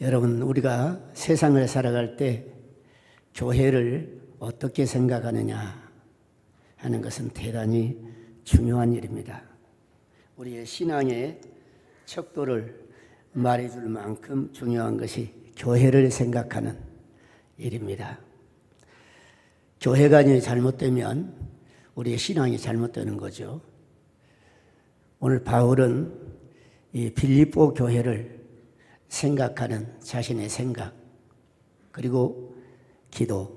여러분, 우리가 세상을 살아갈 때 교회를 어떻게 생각하느냐 하는 것은 대단히 중요한 일입니다. 우리의 신앙의 척도를 말해줄 만큼 중요한 것이 교회를 생각하는 일입니다. 교회가 잘못되면 우리의 신앙이 잘못되는 거죠. 오늘 바울은 이 빌립보 교회를 생각하는 자신의 생각, 그리고 기도,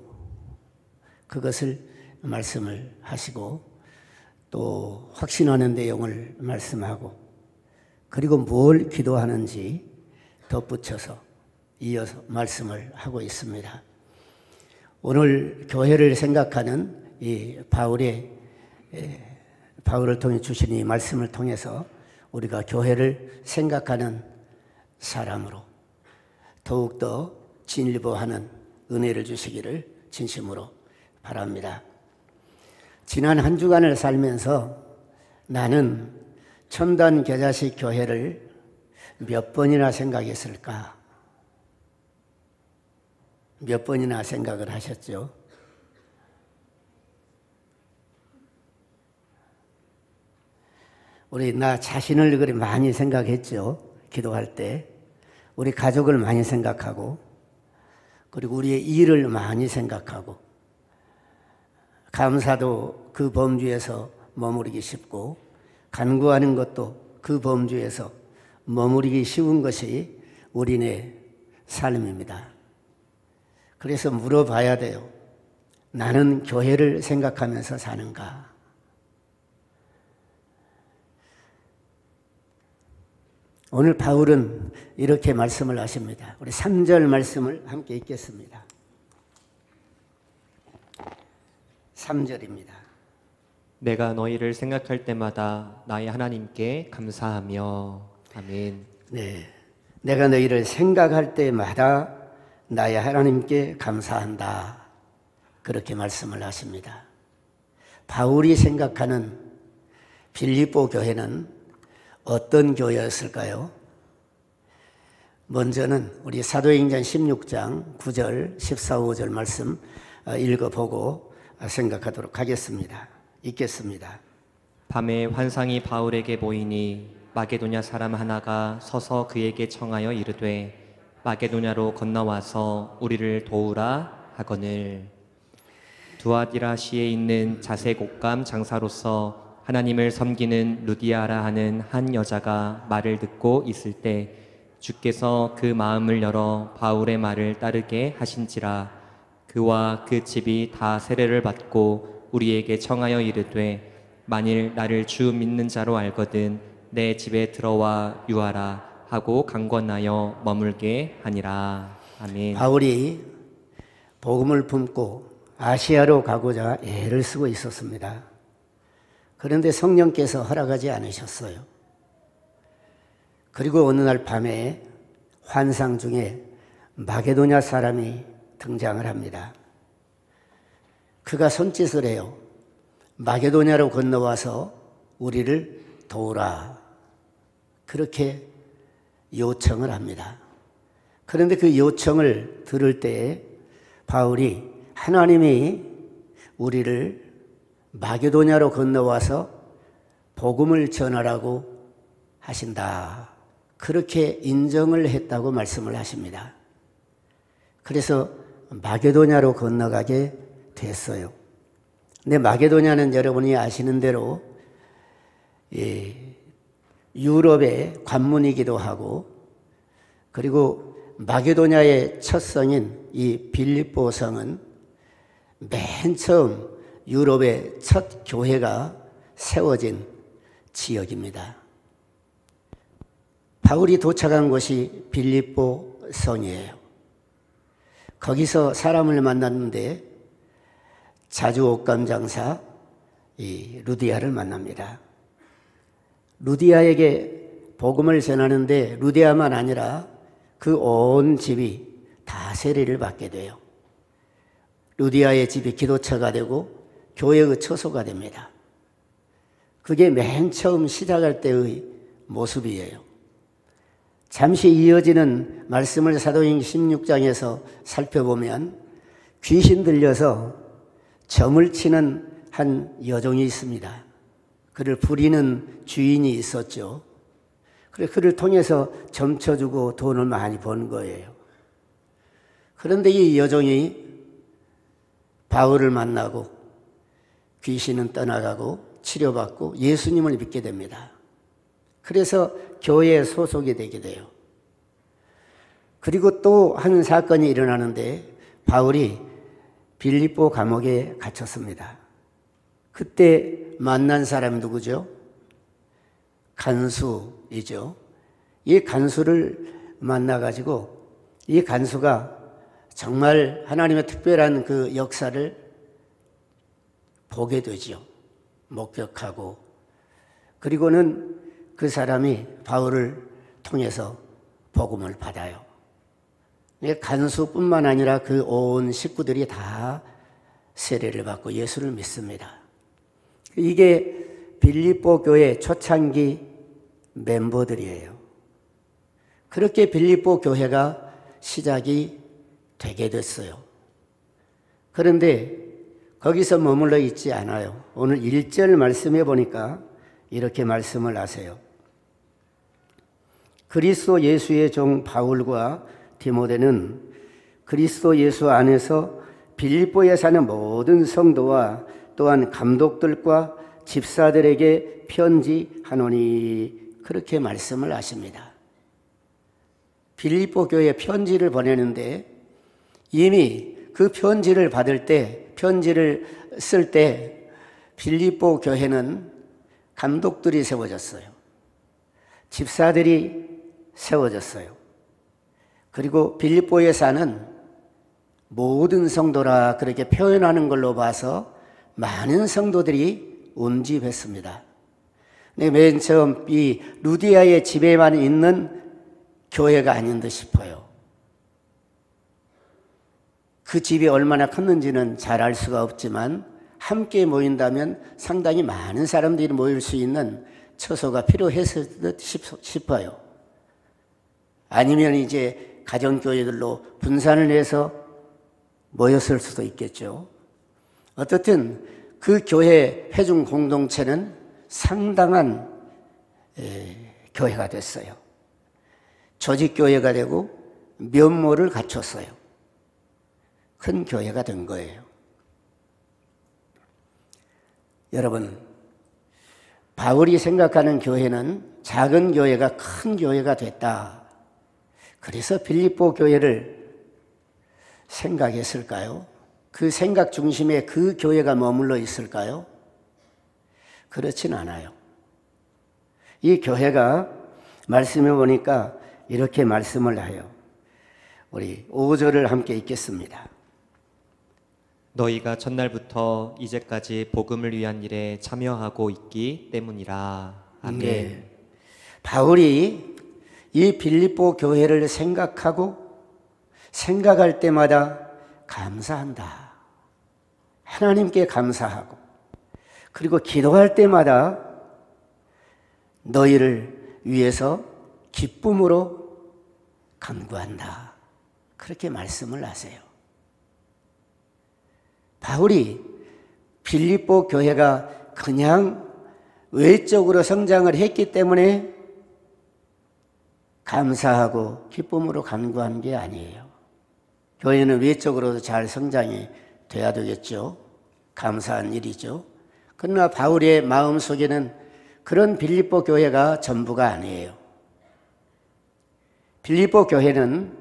그것을 말씀을 하시고 또 확신하는 내용을 말씀하고, 그리고 뭘 기도하는지 덧붙여서 이어서 말씀을 하고 있습니다. 오늘 교회를 생각하는 이 바울을 통해 주신 이 말씀을 통해서 우리가 교회를 생각하는 사람으로 더욱더 진일보하는 은혜를 주시기를 진심으로 바랍니다. 지난 한 주간을 살면서 나는 첨단 겨자식 교회를 몇 번이나 생각했을까? 몇 번이나 생각을 하셨죠? 우리 나 자신을 그리 많이 생각했죠. 기도할 때 우리 가족을 많이 생각하고, 그리고 우리의 일을 많이 생각하고, 감사도 그 범주에서 머무르기 쉽고, 간구하는 것도 그 범주에서 머무르기 쉬운 것이 우리네 삶입니다. 그래서 물어봐야 돼요. 나는 교회를 생각하면서 사는가? 오늘 바울은 이렇게 말씀을 하십니다. 우리 3절 말씀을 함께 읽겠습니다. 3절입니다. 내가 너희를 생각할 때마다 나의 하나님께 감사하며. 아멘. 네, 내가 너희를 생각할 때마다 나의 하나님께 감사한다. 그렇게 말씀을 하십니다. 바울이 생각하는 빌립보 교회는 어떤 교회였을까요? 먼저는 우리 사도행전 16장 9절, 14, 15절 말씀 읽어보고 생각하도록 하겠습니다. 읽겠습니다. 밤에 환상이 바울에게 보이니 마게도냐 사람 하나가 서서 그에게 청하여 이르되 마게도냐로 건너와서 우리를 도우라 하거늘. 두아디라시에 있는 자색 옷감 장사로서 하나님을 섬기는 루디아라 하는 한 여자가 말을 듣고 있을 때 주께서 그 마음을 열어 바울의 말을 따르게 하신지라. 그와 그 집이 다 세례를 받고 우리에게 청하여 이르되 만일 나를 주 믿는 자로 알거든 내 집에 들어와 유하라 하고 강권하여 머물게 하니라. 아멘. 바울이 복음을 품고 아시아로 가고자 애를 쓰고 있었습니다. 그런데 성령께서 허락하지 않으셨어요. 그리고 어느 날 밤에 환상 중에 마게도냐 사람이 등장을 합니다. 그가 손짓을 해요. 마게도냐로 건너와서 우리를 도우라. 그렇게 요청을 합니다. 그런데 그 요청을 들을 때에 바울이 하나님이 우리를 마게도냐로 건너와서 복음을 전하라고 하신다. 그렇게 인정을 했다고 말씀을 하십니다. 그래서 마게도냐로 건너가게 됐어요. 근데 마게도냐는 여러분이 아시는 대로 유럽의 관문이기도 하고, 그리고 마게도냐의 첫 성인 이 빌립보 성은 맨 처음 유럽의 첫 교회가 세워진 지역입니다. 바울이 도착한 곳이 빌립보 성이에요. 거기서 사람을 만났는데 자주 옷감 장사 이 루디아를 만납니다. 루디아에게 복음을 전하는데 루디아만 아니라 그 온 집이 다 세례를 받게 돼요. 루디아의 집이 기도처가 되고 교회의 처소가 됩니다. 그게 맨 처음 시작할 때의 모습이에요. 잠시 이어지는 말씀을 사도행전 16장에서 살펴보면 귀신 들려서 점을 치는 한 여종이 있습니다. 그를 부리는 주인이 있었죠. 그래서 그를 통해서 점 쳐주고 돈을 많이 번 거예요. 그런데 이 여종이 바울을 만나고 귀신은 떠나가고 치료받고 예수님을 믿게 됩니다. 그래서 교회에 소속이 되게 돼요. 그리고 또 한 사건이 일어나는데 바울이 빌립보 감옥에 갇혔습니다. 그때 만난 사람이 누구죠? 간수이죠. 이 간수를 만나가지고 이 간수가 정말 하나님의 특별한 그 역사를 보게 되죠. 목격하고. 그리고는 그 사람이 바울을 통해서 복음을 받아요. 간수뿐만 아니라 그 온 식구들이 다 세례를 받고 예수를 믿습니다. 이게 빌립보 교회 초창기 멤버들이에요. 그렇게 빌립보 교회가 시작이 되게 됐어요. 그런데 거기서 머물러 있지 않아요. 오늘 1절 말씀해 보니까 이렇게 말씀을 하세요. 그리스도 예수의 종 바울과 디모데는 그리스도 예수 안에서 빌립보에 사는 모든 성도와 또한 감독들과 집사들에게 편지하노니 그렇게 말씀을 하십니다. 빌립보 교회에 편지를 보내는데 이미 그 편지를 받을 때, 편지를 쓸 때 빌립보 교회는 감독들이 세워졌어요. 집사들이 세워졌어요. 그리고 빌립보에 사는 모든 성도라 그렇게 표현하는 걸로 봐서 많은 성도들이 운집했습니다. 맨 처음 이 루디아의 집에만 있는 교회가 아닌 듯 싶어요. 그 집이 얼마나 컸는지는 잘 알 수가 없지만 함께 모인다면 상당히 많은 사람들이 모일 수 있는 처소가 필요했을 듯 싶어요. 아니면 이제 가정교회들로 분산을 해서 모였을 수도 있겠죠. 어떻든 그 교회 회중 공동체는 상당한 교회가 됐어요. 조직교회가 되고 면모를 갖췄어요. 큰 교회가 된 거예요. 여러분, 바울이 생각하는 교회는 작은 교회가 큰 교회가 됐다. 그래서 빌립보 교회를 생각했을까요? 그 생각 중심에 그 교회가 머물러 있을까요? 그렇진 않아요. 이 교회가 말씀해 보니까 이렇게 말씀을 해요. 우리 5절을 함께 읽겠습니다. 너희가 첫날부터 이제까지 복음을 위한 일에 참여하고 있기 때문이라. 아멘. 네. 바울이 이 빌립보 교회를 생각할 때마다 감사한다. 하나님께 감사하고 그리고 기도할 때마다 너희를 위해서 기쁨으로 간구한다. 그렇게 말씀을 하세요. 바울이 빌립보 교회가 그냥 외적으로 성장을 했기 때문에 감사하고 기쁨으로 간구한 게 아니에요. 교회는 외적으로도 잘 성장이 돼야 되겠죠. 감사한 일이죠. 그러나 바울의 마음속에는 그런 빌립보 교회가 전부가 아니에요. 빌립보 교회는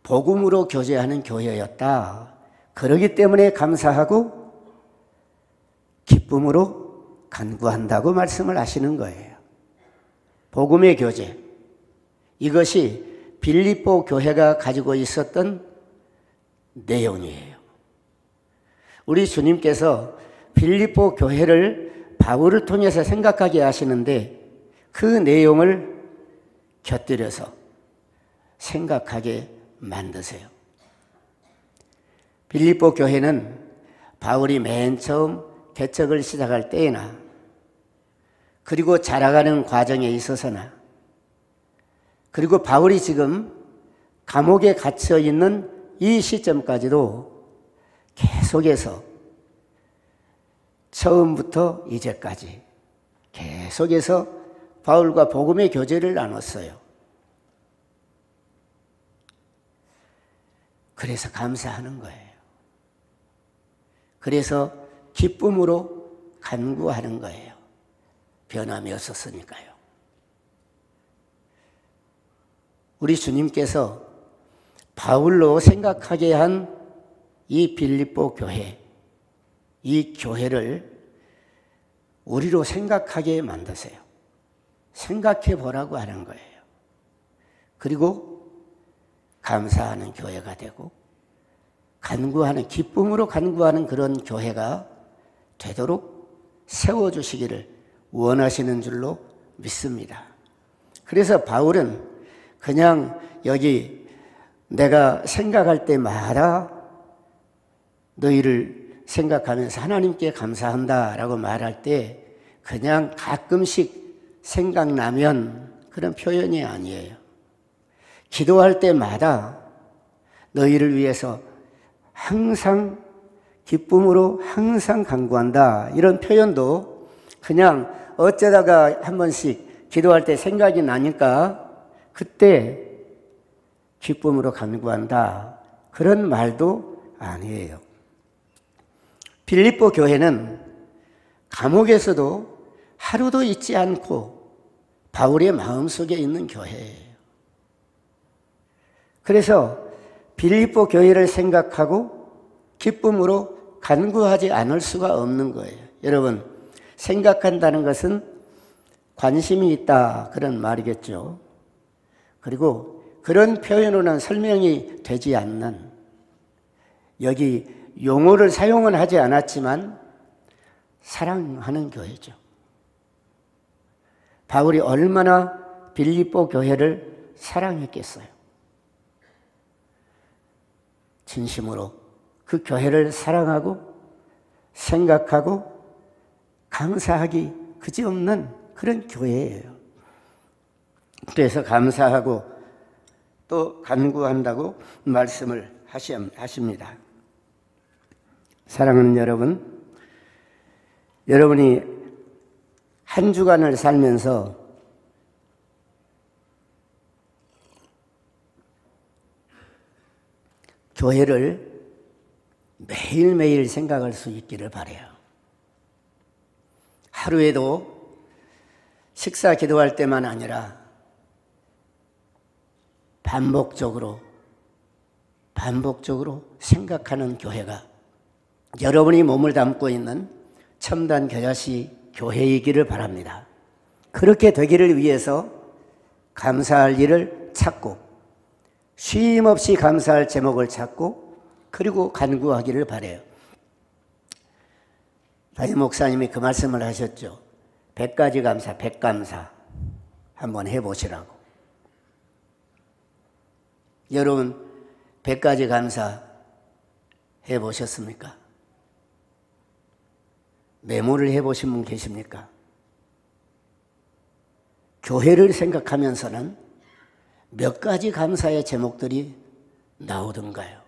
복음으로 교제하는 교회였다. 그러기 때문에 감사하고 기쁨으로 간구한다고 말씀을 하시는 거예요. 복음의 교제. 이것이 빌립보 교회가 가지고 있었던 내용이에요. 우리 주님께서 빌립보 교회를 바울을 통해서 생각하게 하시는데 그 내용을 곁들여서 생각하게 만드세요. 빌립보 교회는 바울이 맨 처음 개척을 시작할 때에나 그리고 자라가는 과정에 있어서나 그리고 바울이 지금 감옥에 갇혀 있는 이 시점까지도 계속해서 처음부터 이제까지 계속해서 바울과 복음의 교제를 나눴어요. 그래서 감사하는 거예요. 그래서 기쁨으로 간구하는 거예요. 변함이 없었으니까요. 우리 주님께서 바울로 생각하게 한 이 빌립보 교회, 이 교회를 우리로 생각하게 만드세요. 생각해 보라고 하는 거예요. 그리고 감사하는 교회가 되고 간구하는, 기쁨으로 간구하는 그런 교회가 되도록 세워주시기를 원하시는 줄로 믿습니다. 그래서 바울은 그냥 여기 내가 생각할 때마다 너희를 생각하면서 하나님께 감사한다라고 말할 때 그냥 가끔씩 생각나면 그런 표현이 아니에요. 기도할 때마다 너희를 위해서 항상 기쁨으로 항상 간구한다. 이런 표현도 그냥 어쩌다가 한 번씩 기도할 때 생각이 나니까 그때 기쁨으로 간구한다. 그런 말도 아니에요. 빌립보 교회는 감옥에서도 하루도 잊지 않고 바울의 마음속에 있는 교회예요. 그래서 빌립보 교회를 생각하고 기쁨으로 간구하지 않을 수가 없는 거예요. 여러분, 생각한다는 것은 관심이 있다 그런 말이겠죠. 그리고 그런 표현으로는 설명이 되지 않는, 여기 용어를 사용은 하지 않았지만 사랑하는 교회죠. 바울이 얼마나 빌립보 교회를 사랑했겠어요. 진심으로 그 교회를 사랑하고 생각하고 감사하기 그지없는 그런 교회예요. 그래서 감사하고 또 간구한다고 말씀을 하십니다. 사랑하는 여러분, 여러분이 한 주간을 살면서 교회를 매일매일 생각할 수 있기를 바라요. 하루에도 식사 기도할 때만 아니라 반복적으로 생각하는 교회가 여러분이 몸을 담고 있는 첨단 겨자씨 교회이기를 바랍니다. 그렇게 되기를 위해서 감사할 일을 찾고 쉼 없이 감사할 제목을 찾고 그리고 간구하기를 바라요. 담임 목사님이 그 말씀을 하셨죠. 100가지 감사, 100감사 한번 해보시라고. 여러분 100가지 감사 해보셨습니까? 메모를 해보신 분 계십니까? 교회를 생각하면서는 몇 가지 감사의 제목들이 나오던가요?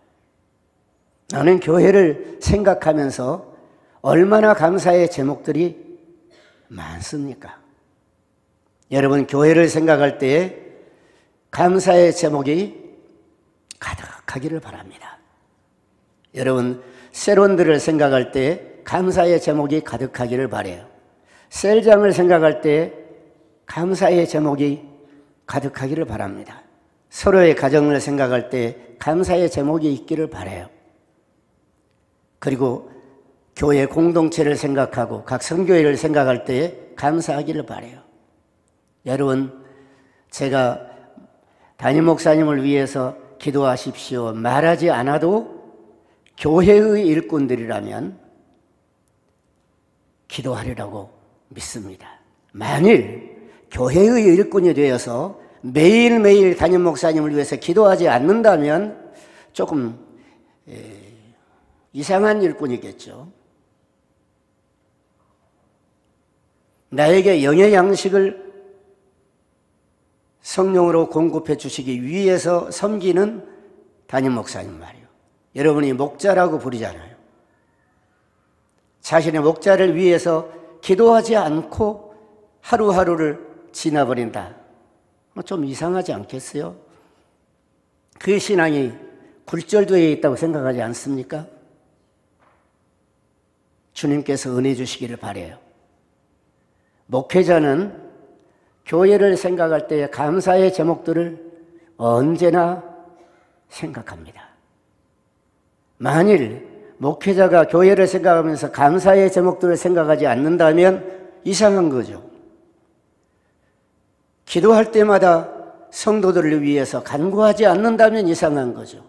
나는 교회를 생각하면서 얼마나 감사의 제목들이 많습니까? 여러분, 교회를 생각할 때에 감사의 제목이 가득하기를 바랍니다. 여러분, 셀원들을 생각할 때 감사의 제목이 가득하기를 바라요. 셀장을 생각할 때 감사의 제목이 가득하기를 바랍니다. 서로의 가정을 생각할 때 감사의 제목이 있기를 바라요. 그리고 교회 공동체를 생각하고 각 선교회를 생각할 때 감사하기를 바라요. 여러분, 제가 담임 목사님을 위해서 기도하십시오 말하지 않아도 교회의 일꾼들이라면 기도하리라고 믿습니다. 만일 교회의 일꾼이 되어서 매일매일 담임 목사님을 위해서 기도하지 않는다면 조금 이상한 일꾼이겠죠. 나에게 영의 양식을 성령으로 공급해 주시기 위해서 섬기는 담임 목사님 말이에요. 여러분이 목자라고 부르잖아요. 자신의 목자를 위해서 기도하지 않고 하루하루를 지나버린다. 좀 이상하지 않겠어요? 그 신앙이 굴절되어 있다고 생각하지 않습니까? 주님께서 은혜 주시기를 바라요. 목회자는 교회를 생각할 때 감사의 제목들을 언제나 생각합니다. 만일 목회자가 교회를 생각하면서 감사의 제목들을 생각하지 않는다면 이상한 거죠. 기도할 때마다 성도들을 위해서 간구하지 않는다면 이상한 거죠.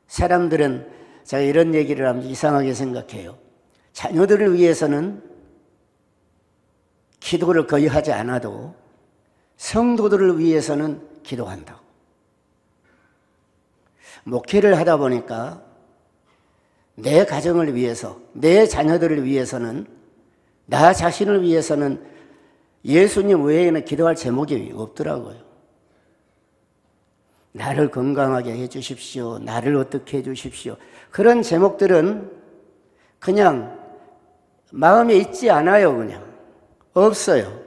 사람들은 제가 이런 얘기를 하면 이상하게 생각해요. 자녀들을 위해서는 기도를 거의 하지 않아도 성도들을 위해서는 기도한다고. 목회를 하다 보니까 내 가정을 위해서, 내 자녀들을 위해서는, 나 자신을 위해서는 예수님 외에는 기도할 제목이 없더라고요. 나를 건강하게 해 주십시오. 나를 어떻게 해 주십시오. 그런 제목들은 그냥 마음에 있지 않아요. 그냥 없어요.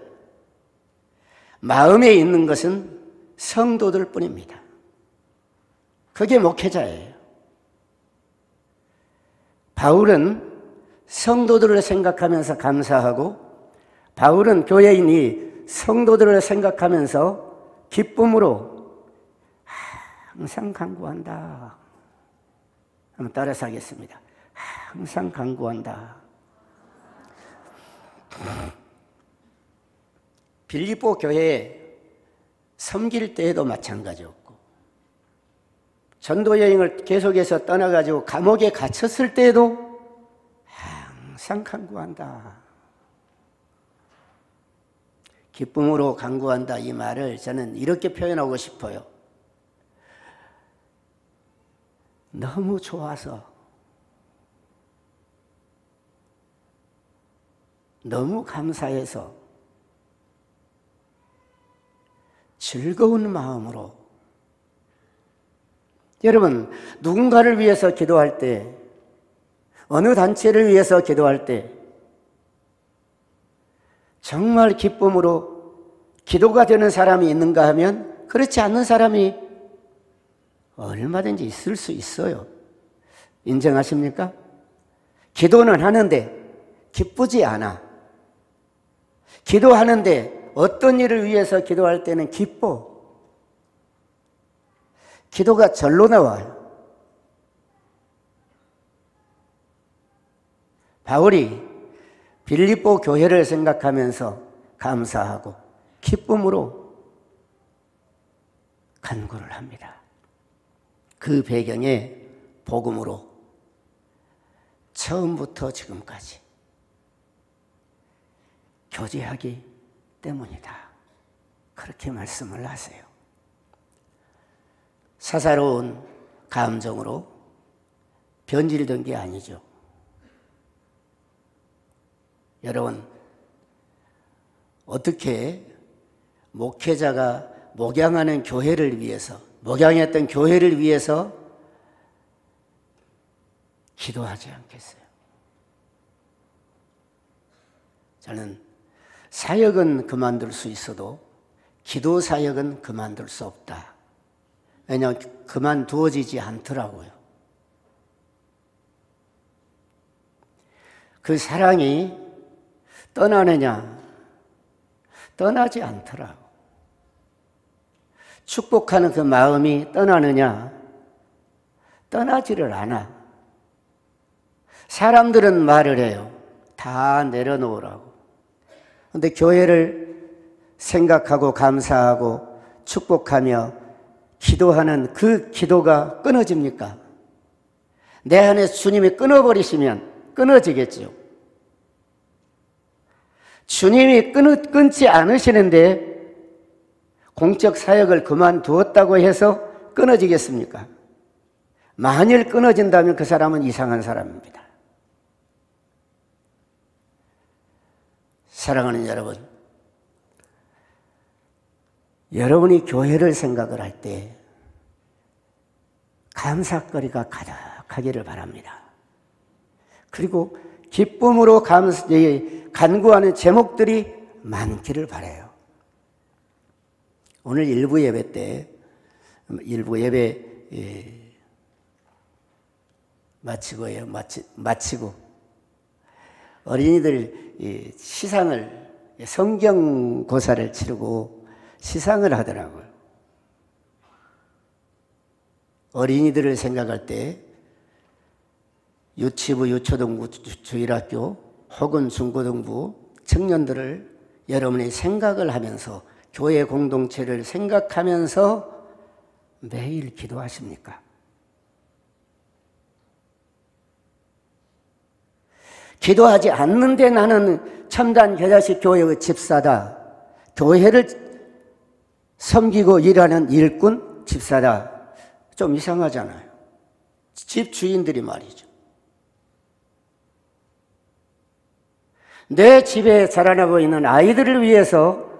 마음에 있는 것은 성도들 뿐입니다. 그게 목회자예요. 바울은 성도들을 생각하면서 감사하고, 바울은 교회인이 성도들을 생각하면서 기쁨으로 항상 간구한다. 한번 따라서 하겠습니다. 항상 간구한다. 빌립보 교회에 섬길 때에도 마찬가지였고, 전도 여행을 계속해서 떠나가지고 감옥에 갇혔을 때에도 항상 간구한다. 기쁨으로 간구한다, 이 말을 저는 이렇게 표현하고 싶어요. 너무 좋아서, 너무 감사해서, 즐거운 마음으로. 여러분, 누군가를 위해서 기도할 때, 어느 단체를 위해서 기도할 때 정말 기쁨으로 기도가 되는 사람이 있는가 하면 그렇지 않는 사람이 얼마든지 있을 수 있어요. 인정하십니까? 기도는 하는데 기쁘지 않아. 기도하는데 어떤 일을 위해서 기도할 때는 기뻐. 기도가 절로 나와요. 바울이 빌립보 교회를 생각하면서 감사하고 기쁨으로 간구를 합니다. 그 배경에 복음으로 처음부터 지금까지 교제하기 때문이다. 그렇게 말씀을 하세요. 사사로운 감정으로 변질된 게 아니죠. 여러분, 어떻게 목회자가 목양하는 교회를 위해서, 목양했던 교회를 위해서 기도하지 않겠어요? 저는 사역은 그만둘 수 있어도 기도 사역은 그만둘 수 없다. 왜냐하면 그만두어지지 않더라고요. 그 사랑이 떠나느냐? 떠나지 않더라고. 축복하는 그 마음이 떠나느냐? 떠나지를 않아. 사람들은 말을 해요. 다 내려놓으라고. 그런데 교회를 생각하고 감사하고 축복하며 기도하는 그 기도가 끊어집니까? 내 안에 주님이 끊어버리시면 끊어지겠죠. 주님이 끊지 않으시는데 공적 사역을 그만두었다고 해서 끊어지겠습니까? 만일 끊어진다면 그 사람은 이상한 사람입니다. 사랑하는 여러분, 여러분이 교회를 생각을 할 때 감사거리가 가득하기를 바랍니다. 그리고 기쁨으로 간구하는 제목들이 많기를 바라요. 오늘 일부 예배 때, 일부 예배 마치고 어린이들 시상을, 성경고사를 치르고 시상을 하더라고요. 어린이들을 생각할 때 유치부, 유초등부, 주일학교 혹은 중고등부 청년들을 여러분이 생각을 하면서 교회 공동체를 생각하면서 매일 기도하십니까? 기도하지 않는데 나는 첨단 겨자식 교회의 집사다, 교회를 섬기고 일하는 일꾼 집사다, 좀 이상하잖아요. 집 주인들이 말이죠. 내 집에 자라나고 있는 아이들을 위해서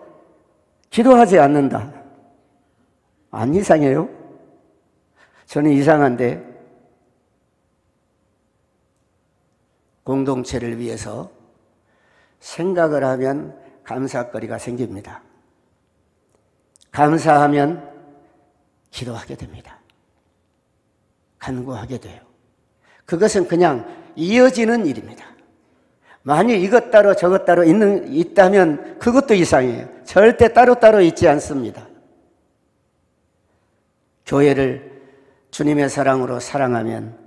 기도하지 않는다. 안 이상해요? 저는 이상한데, 공동체를 위해서 생각을 하면 감사거리가 생깁니다. 감사하면 기도하게 됩니다. 간구하게 돼요. 그것은 그냥 이어지는 일입니다. 만약 이것 따로 저것 따로 있다면 그것도 이상해요. 절대 따로따로 있지 않습니다. 교회를 주님의 사랑으로 사랑하면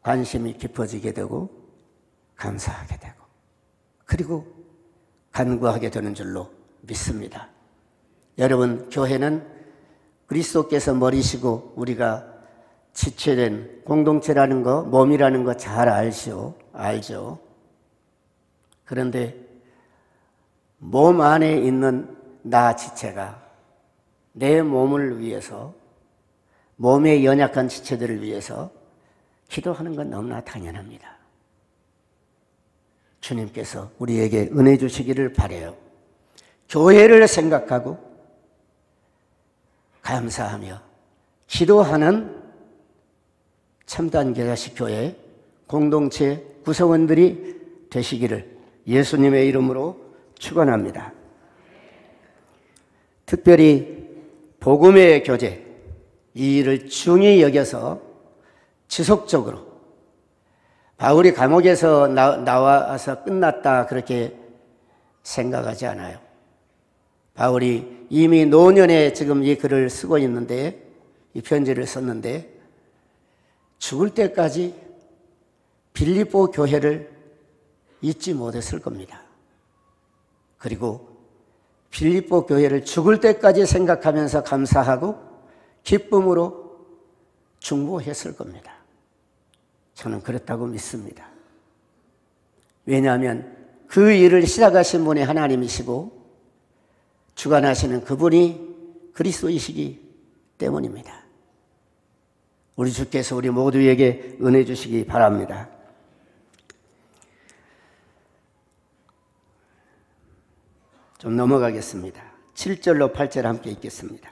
관심이 깊어지게 되고 감사하게 되고 그리고 간구하게 되는 줄로 믿습니다. 여러분, 교회는 그리스도께서 머리시고 우리가 지체된 공동체라는 거, 몸이라는 거 잘 알죠. 그런데 몸 안에 있는 나 지체가 내 몸을 위해서, 몸의 연약한 지체들을 위해서 기도하는 건 너무나 당연합니다. 주님께서 우리에게 은혜 주시기를 바라요. 교회를 생각하고 감사하며 기도하는 첨단 겨자식 교회 공동체 구성원들이 되시기를 예수님의 이름으로 축원합니다. 특별히 복음의 교제, 이 일을 중히 여겨서 지속적으로, 바울이 감옥에서 나와서 끝났다 그렇게 생각하지 않아요. 바울이 이미 노년에 지금 이 글을 쓰고 있는데, 이 편지를 썼는데 죽을 때까지 빌립보 교회를 잊지 못했을 겁니다. 그리고 빌립보 교회를 죽을 때까지 생각하면서 감사하고 기쁨으로 중보했을 겁니다. 저는 그렇다고 믿습니다. 왜냐하면 그 일을 시작하신 분이 하나님이시고 주관하시는 그분이 그리스도이시기 때문입니다. 우리 주께서 우리 모두에게 은혜 주시기 바랍니다. 좀 넘어가겠습니다. 7절로 8절 함께 읽겠습니다.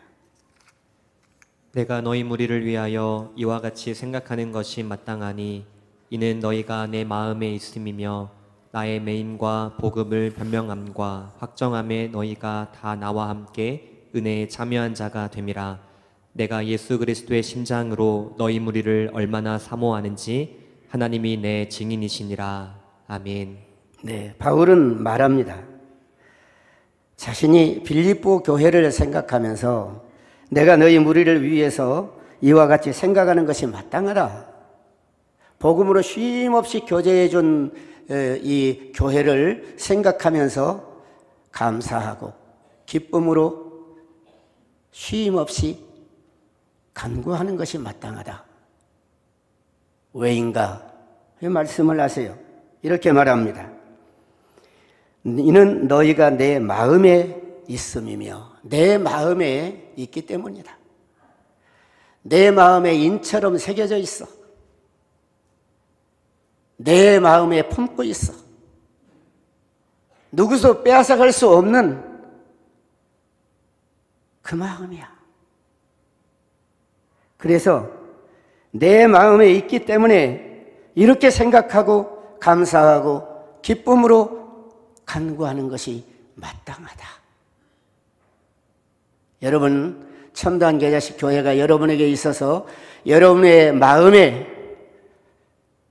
내가 너희 무리를 위하여 이와 같이 생각하는 것이 마땅하니 이는 너희가 내 마음에 있음이며 나의 매임과 복음을 변명함과 확정함에 너희가 다 나와 함께 은혜에 참여한 자가 됨이라. 내가 예수 그리스도의 심장으로 너희 무리를 얼마나 사모하는지 하나님이 내 증인이시니라. 아멘. 네, 바울은 말합니다. 자신이 빌립보 교회를 생각하면서 내가 너희 무리를 위해서 이와 같이 생각하는 것이 마땅하다. 복음으로 쉼없이 교제해 준 이 교회를 생각하면서 감사하고 기쁨으로 쉼없이 간구하는 것이 마땅하다. 왜인가? 왜 말씀을 하세요? 이렇게 말합니다. 이는 너희가 내 마음에 있음이며 내 마음에 있기 때문이다. 내 마음에 인처럼 새겨져 있어. 내 마음에 품고 있어. 누구도 빼앗아갈 수 없는 그 마음이야. 그래서 내 마음에 있기 때문에 이렇게 생각하고 감사하고 기쁨으로 간구하는 것이 마땅하다. 여러분, 첨단 계자식 교회가 여러분에게 있어서 여러분의 마음에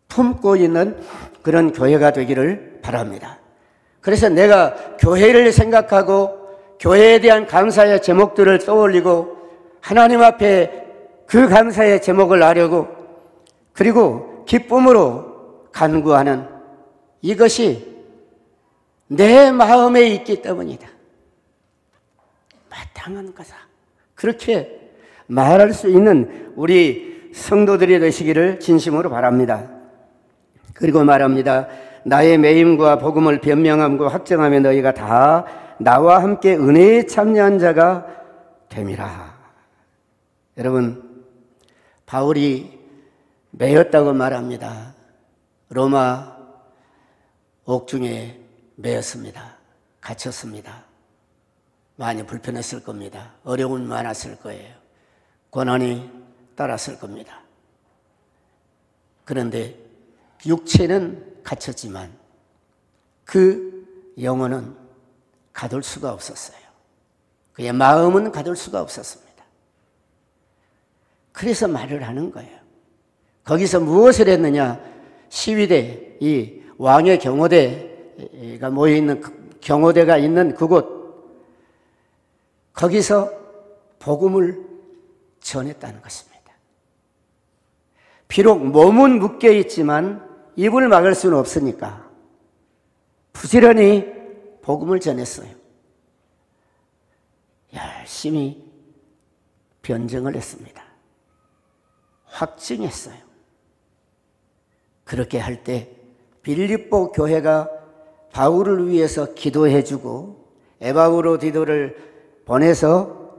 품고 있는 그런 교회가 되기를 바랍니다. 그래서 내가 교회를 생각하고 교회에 대한 감사의 제목들을 떠올리고 하나님 앞에 그 감사의 제목을 아려고 그리고 기쁨으로 간구하는 이것이 내 마음에 있기 때문이다. 마땅한 거다. 그렇게 말할 수 있는 우리 성도들이 되시기를 진심으로 바랍니다. 그리고 말합니다. 나의 매임과 복음을 변명함과 확정하며 너희가 다 나와 함께 은혜에 참여한 자가 됨이라. 여러분, 바울이 매였다고 말합니다. 로마 옥중에 매였습니다. 갇혔습니다. 많이 불편했을 겁니다. 어려움이 많았을 거예요. 고난이 따랐을 겁니다. 그런데 육체는 갇혔지만 그 영혼은 가둘 수가 없었어요. 그의 마음은 가둘 수가 없었습니다. 그래서 말을 하는 거예요. 거기서 무엇을 했느냐? 시위대, 이 왕의 경호대가 모여있는 경호대가 있는 그곳, 거기서 복음을 전했다는 것입니다. 비록 몸은 묶여 있지만 입을 막을 수는 없으니까 부지런히 복음을 전했어요. 열심히 변증을 했습니다. 확증했어요. 그렇게 할 때 빌립보 교회가 바울을 위해서 기도해주고 에바브로디도를 보내서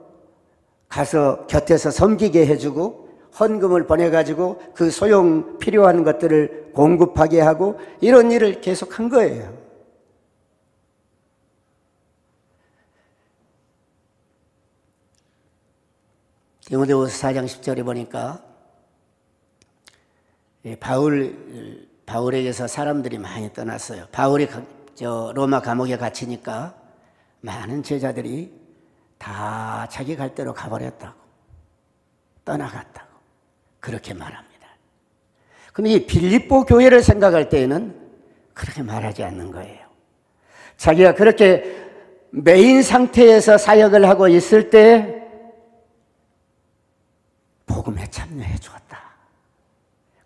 가서 곁에서 섬기게 해주고 헌금을 보내가지고 그 소용 필요한 것들을 공급하게 하고 이런 일을 계속한 거예요. 디모데후서 4장 10절에 보니까 바울에게서 사람들이 많이 떠났어요. 바울이 로마 감옥에 갇히니까 많은 제자들이 다 자기 갈 대로 가버렸다고, 떠나갔다고 그렇게 말합니다. 근데 이 빌립보 교회를 생각할 때에는 그렇게 말하지 않는 거예요. 자기가 그렇게 매인 상태에서 사역을 하고 있을 때 복음에 참여해 주었다.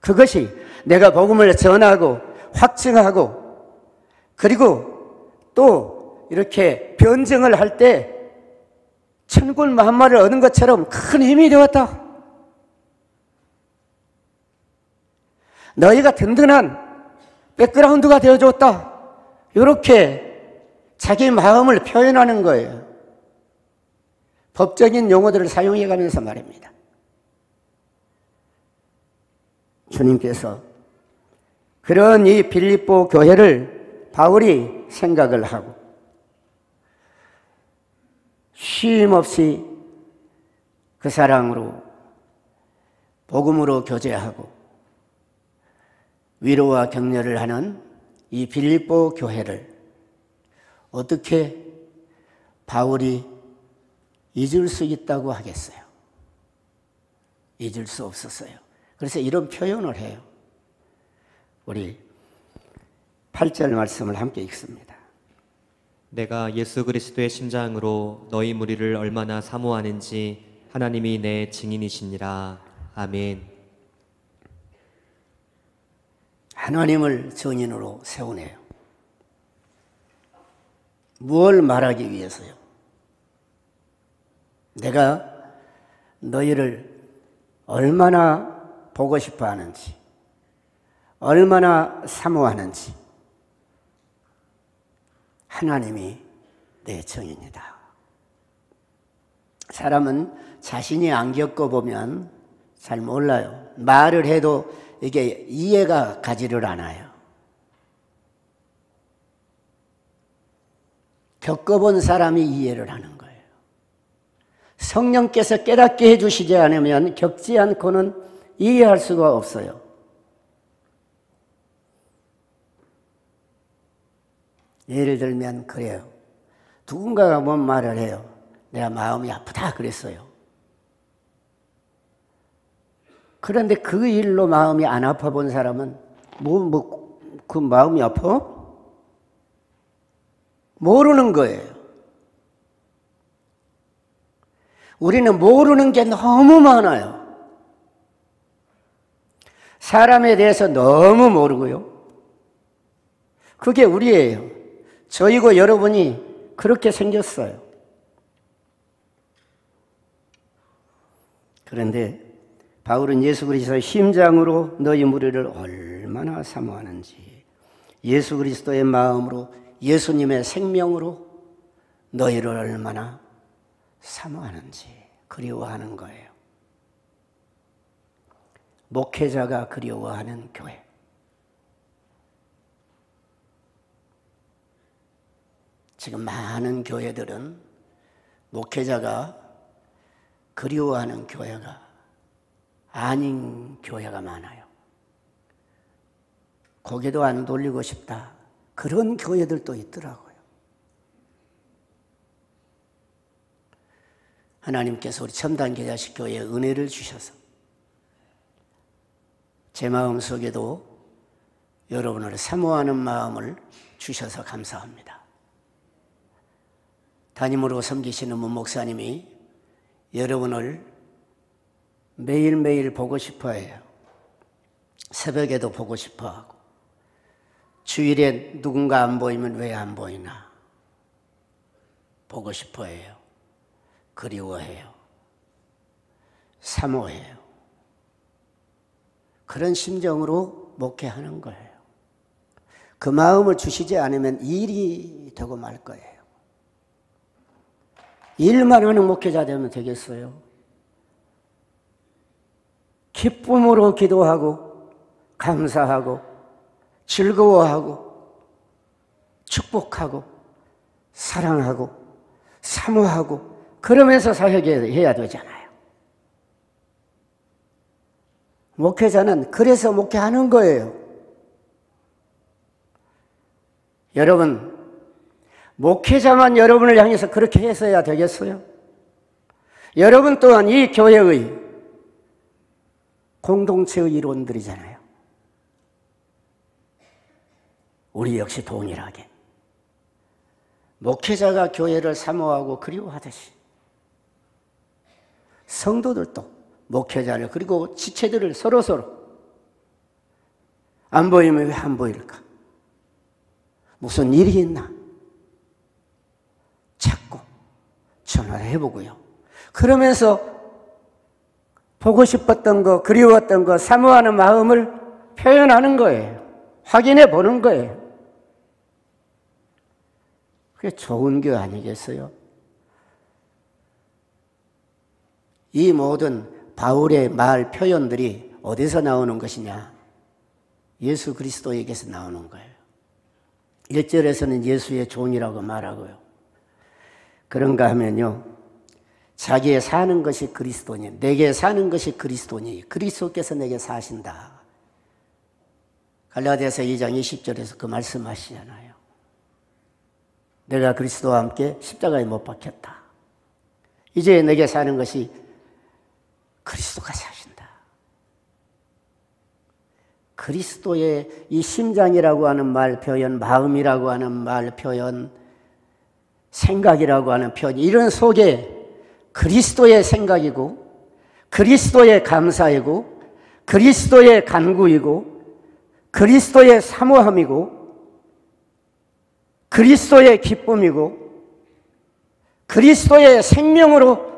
그것이 내가 복음을 전하고 확증하고 그리고 또 이렇게 변증을 할 때 천군 만마를 얻은 것처럼 큰 힘이 되었다. 너희가 든든한 백그라운드가 되어줬다. 이렇게 자기 마음을 표현하는 거예요. 법적인 용어들을 사용해가면서 말입니다. 주님께서 그런 이 빌립보 교회를 바울이 생각을 하고 쉼 없이 그 사랑으로 복음으로 교제하고 위로와 격려를 하는 이 빌립보 교회를 어떻게 바울이 잊을 수 있다고 하겠어요? 잊을 수 없었어요. 그래서 이런 표현을 해요. 우리 8절 말씀을 함께 읽습니다. 내가 예수 그리스도의 심장으로 너희 무리를 얼마나 사모하는지 하나님이 내 증인이시니라. 아멘. 하나님을 증인으로 세우네요. 무엇을 말하기 위해서요? 내가 너희를 얼마나 보고 싶어 하는지, 얼마나 사모하는지 하나님이 내 증인이다. 사람은 자신이 안 겪어보면 잘 몰라요. 말을 해도 이게 이해가 가지를 않아요. 겪어본 사람이 이해를 하는 거예요. 성령께서 깨닫게 해주시지 않으면 겪지 않고는 이해할 수가 없어요. 예를 들면 그래요. 누군가가 뭔 말을 해요. 내가 마음이 아프다 그랬어요. 그런데 그 일로 마음이 안 아파 본 사람은 그 마음이 아파? 모르는 거예요. 우리는 모르는 게 너무 많아요. 사람에 대해서 너무 모르고요. 그게 우리예요. 저이고 여러분이 그렇게 생겼어요. 그런데 바울은 예수 그리스도의 심장으로 너희 무리를 얼마나 사모하는지, 예수 그리스도의 마음으로, 예수님의 생명으로 너희를 얼마나 사모하는지 그리워하는 거예요. 목회자가 그리워하는 교회. 지금 많은 교회들은 목회자가 그리워하는 교회가 아닌 교회가 많아요. 고개도 안 돌리고 싶다. 그런 교회들도 있더라고요. 하나님께서 우리 첨단계자식 교회에 은혜를 주셔서 제 마음 속에도 여러분을 사모하는 마음을 주셔서 감사합니다. 담임으로 섬기시는 문 목사님이 여러분을 매일매일 보고 싶어 해요. 새벽에도 보고 싶어 하고, 주일에 누군가 안 보이면 왜 안 보이나 보고 싶어 해요. 그리워해요. 사모해요. 그런 심정으로 목회하는 거예요. 그 마음을 주시지 않으면 일이 되고 말 거예요. 일만 하는 목회자 되면 되겠어요? 기쁨으로 기도하고 감사하고 즐거워하고 축복하고 사랑하고 사모하고 그러면서 사역해야 되잖아요. 목회자는 그래서 목회하는 거예요. 여러분, 목회자만 여러분을 향해서 그렇게 했어야 되겠어요? 여러분 또한 이 교회의 공동체의 일원들이잖아요. 우리 역시 동일하게 목회자가 교회를 사모하고 그리워하듯이 성도들도 목회자를 그리고 지체들을 서로서로 안 보이면 왜 안 보일까? 무슨 일이 있나? 찾고 전화를 해보고요. 그러면서 보고 싶었던 거, 그리웠던 거, 사모하는 마음을 표현하는 거예요. 확인해 보는 거예요. 그게 좋은 교회 아니겠어요? 이 모든 바울의 말 표현들이 어디서 나오는 것이냐? 예수 그리스도에게서 나오는 거예요. 1절에서는 예수의 종이라고 말하고요. 그런가 하면요, 자기의 사는 것이 그리스도니, 내게 사는 것이 그리스도니, 그리스도께서 내게 사신다. 갈라디아서 2장 20절에서 그 말씀하시잖아요. 내가 그리스도와 함께 십자가에 못 박혔다. 이제 내게 사는 것이 그리스도가 사신다. 그리스도의 이 심장이라고 하는 말 표현, 마음이라고 하는 말 표현, 생각이라고 하는 표현, 이런 속에 그리스도의 생각이고 그리스도의 감사이고 그리스도의 간구이고 그리스도의 사모함이고 그리스도의 기쁨이고 그리스도의 생명으로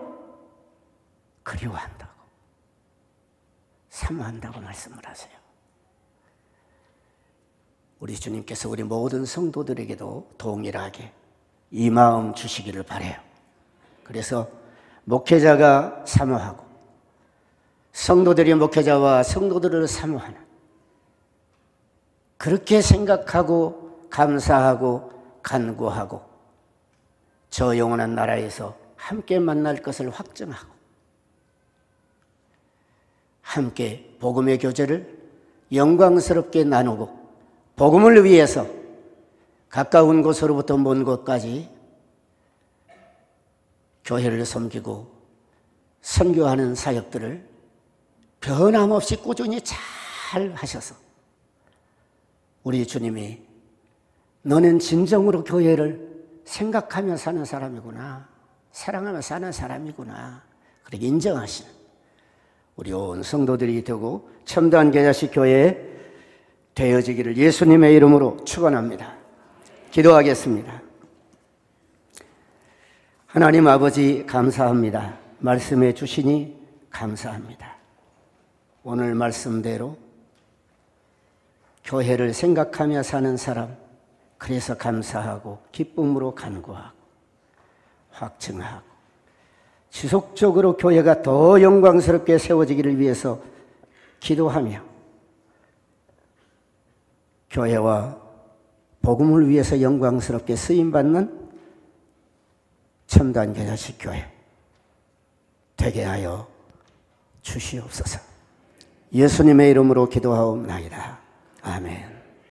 그리워한다고, 사모한다고 말씀을 하세요. 우리 주님께서 우리 모든 성도들에게도 동일하게 이 마음 주시기를 바라요. 그래서 목회자가 사모하고 성도들이 목회자와 성도들을 사모하는, 그렇게 생각하고 감사하고 간구하고 저 영원한 나라에서 함께 만날 것을 확증하고 함께 복음의 교제를 영광스럽게 나누고 복음을 위해서 가까운 곳으로부터 먼 곳까지 교회를 섬기고 선교하는 사역들을 변함없이 꾸준히 잘 하셔서 우리 주님이 너는 진정으로 교회를 생각하며 사는 사람이구나, 사랑하며 사는 사람이구나, 그렇게 인정하시는 우리 온 성도들이 되고 첨단 계자식 교회에 되어지기를 예수님의 이름으로 축원합니다. 기도하겠습니다. 하나님 아버지 감사합니다. 말씀해 주시니 감사합니다. 오늘 말씀대로 교회를 생각하며 사는 사람, 그래서 감사하고 기쁨으로 간구하고 확증하고 지속적으로 교회가 더 영광스럽게 세워지기를 위해서 기도하며 교회와 복음을 위해서 영광스럽게 쓰임받는 첨단 계자식 교회 되게 하여 주시옵소서. 예수님의 이름으로 기도하옵나이다. 아멘.